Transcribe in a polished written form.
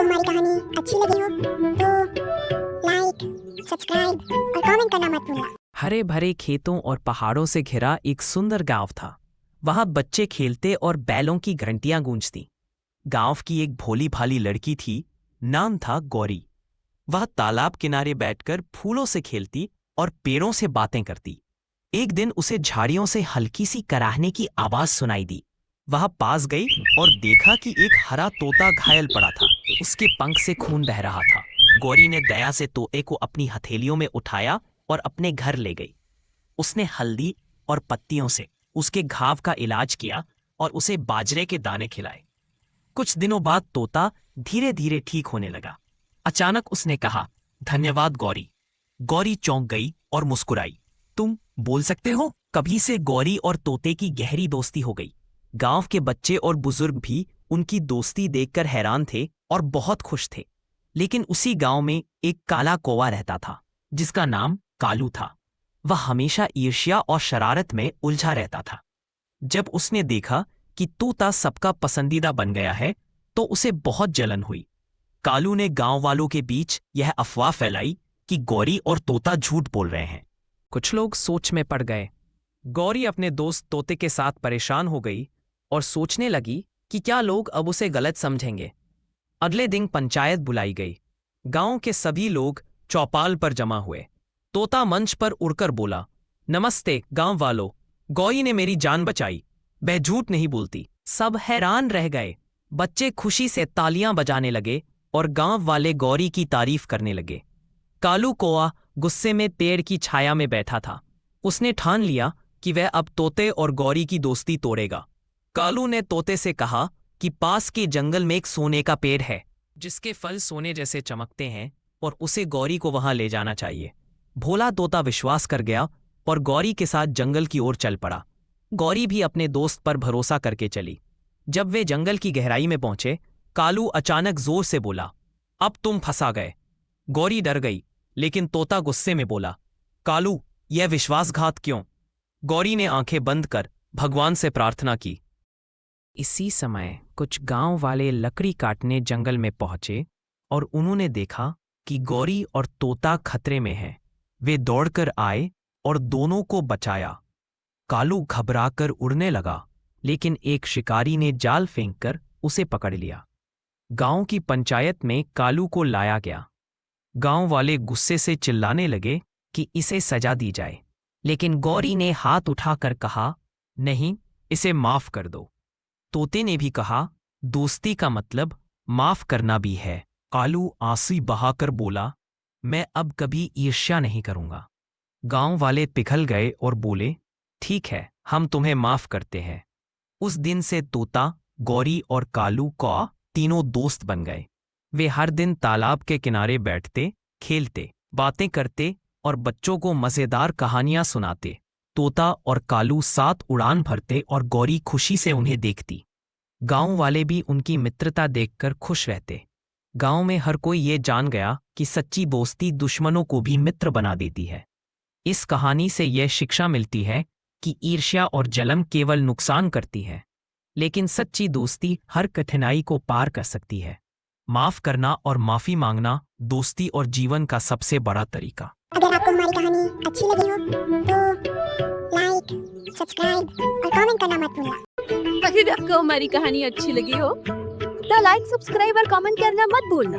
हमारी कहानी अच्छी लगी हो तो लाइक, सब्सक्राइब और कमेंट करना मत भूलना। हरे भरे खेतों और पहाड़ों से घिरा एक सुंदर गांव था। वहां बच्चे खेलते और बैलों की घंटियां गूंजती। गांव की एक भोली भाली लड़की थी, नाम था गौरी। वह तालाब किनारे बैठकर फूलों से खेलती और पेड़ों से बातें करती। एक दिन उसे झाड़ियों से हल्की सी कराहने की आवाज सुनाई दी। वह पास गई और देखा कि एक हरा तोता घायल पड़ा था। उसके पंख से खून बह रहा था। गौरी ने दया से तोते को अपनी हथेलियों में उठाया और अपने घर ले गई। उसने हल्दी और पत्तियों से उसके घाव का इलाज किया और उसे बाजरे के दाने खिलाए। कुछ दिनों बाद तोता धीरे धीरे ठीक होने लगा। अचानक उसने कहा, धन्यवाद गौरी। गौरी चौंक गई और मुस्कुराई। तुम बोल सकते हो? कभी से गौरी और तोते की गहरी दोस्ती हो गई। गांव के बच्चे और बुजुर्ग भी उनकी दोस्ती देखकर हैरान थे और बहुत खुश थे। लेकिन उसी गांव में एक काला कौवा रहता था, जिसका नाम कालू था। वह हमेशा ईर्ष्या और शरारत में उलझा रहता था। जब उसने देखा कि तोता सबका पसंदीदा बन गया है, तो उसे बहुत जलन हुई। कालू ने गांव वालों के बीच यह अफवाह फैलाई कि गौरी और तोता झूठ बोल रहे हैं। कुछ लोग सोच में पड़ गए। गौरी अपने दोस्त तोते के साथ परेशान हो गई और सोचने लगी कि क्या लोग अब उसे गलत समझेंगे। अगले दिन पंचायत बुलाई गई। गांव के सभी लोग चौपाल पर जमा हुए। तोता मंच पर उड़कर बोला, नमस्ते गांव वालों, गौरी ने मेरी जान बचाई, वह झूठ नहीं बोलती। सब हैरान रह गए। बच्चे खुशी से तालियां बजाने लगे और गांव वाले गौरी की तारीफ करने लगे। कालू कौवा गुस्से में पेड़ की छाया में बैठा था। उसने ठान लिया कि वह अब तोते और गौरी की दोस्ती तोड़ेगा। कालू ने तोते से कहा कि पास के जंगल में एक सोने का पेड़ है, जिसके फल सोने जैसे चमकते हैं, और उसे गौरी को वहां ले जाना चाहिए। भोला तोता विश्वास कर गया और गौरी के साथ जंगल की ओर चल पड़ा। गौरी भी अपने दोस्त पर भरोसा करके चली। जब वे जंगल की गहराई में पहुंचे, कालू अचानक जोर से बोला, अब तुम फंसा गए। गौरी डर गई, लेकिन तोता गुस्से में बोला, कालू, यह विश्वासघात क्यों? गौरी ने आंखें बंद कर भगवान से प्रार्थना की। इसी समय कुछ गांव वाले लकड़ी काटने जंगल में पहुंचे और उन्होंने देखा कि गौरी और तोता खतरे में हैं। वे दौड़कर आए और दोनों को बचाया। कालू घबराकर उड़ने लगा, लेकिन एक शिकारी ने जाल फेंककर उसे पकड़ लिया। गांव की पंचायत में कालू को लाया गया। गांव वाले गुस्से से चिल्लाने लगे कि इसे सजा दी जाए, लेकिन गौरी ने हाथ उठाकर कहा, नहीं, इसे माफ कर दो। तोते ने भी कहा, दोस्ती का मतलब माफ करना भी है। कालू आंसू बहाकर बोला, मैं अब कभी ईर्ष्या नहीं करूंगा। गांव वाले पिघल गए और बोले, ठीक है, हम तुम्हें माफ करते हैं। उस दिन से तोता, गौरी और कालू कौवा तीनों दोस्त बन गए। वे हर दिन तालाब के किनारे बैठते, खेलते, बातें करते और बच्चों को मजेदार कहानियां सुनाते। तोता और कालू साथ उड़ान भरते और गौरी खुशी से उन्हें देखती। गांव वाले भी उनकी मित्रता देखकर खुश रहते। गांव में हर कोई ये जान गया कि सच्ची दोस्ती दुश्मनों को भी मित्र बना देती है। इस कहानी से यह शिक्षा मिलती है कि ईर्ष्या और जलन केवल नुकसान करती है, लेकिन सच्ची दोस्ती हर कठिनाई को पार कर सकती है। माफ करना और माफी मांगना दोस्ती और जीवन का सबसे बड़ा तरीका। अगर आपको हमारी कहानी अच्छी लगी हो तो लाइक, सब्सक्राइब और कमेंट करना मत भूलना। अगर आपको हमारी कहानी अच्छी लगी हो तो लाइक, सब्सक्राइब और कमेंट करना मत भूलना।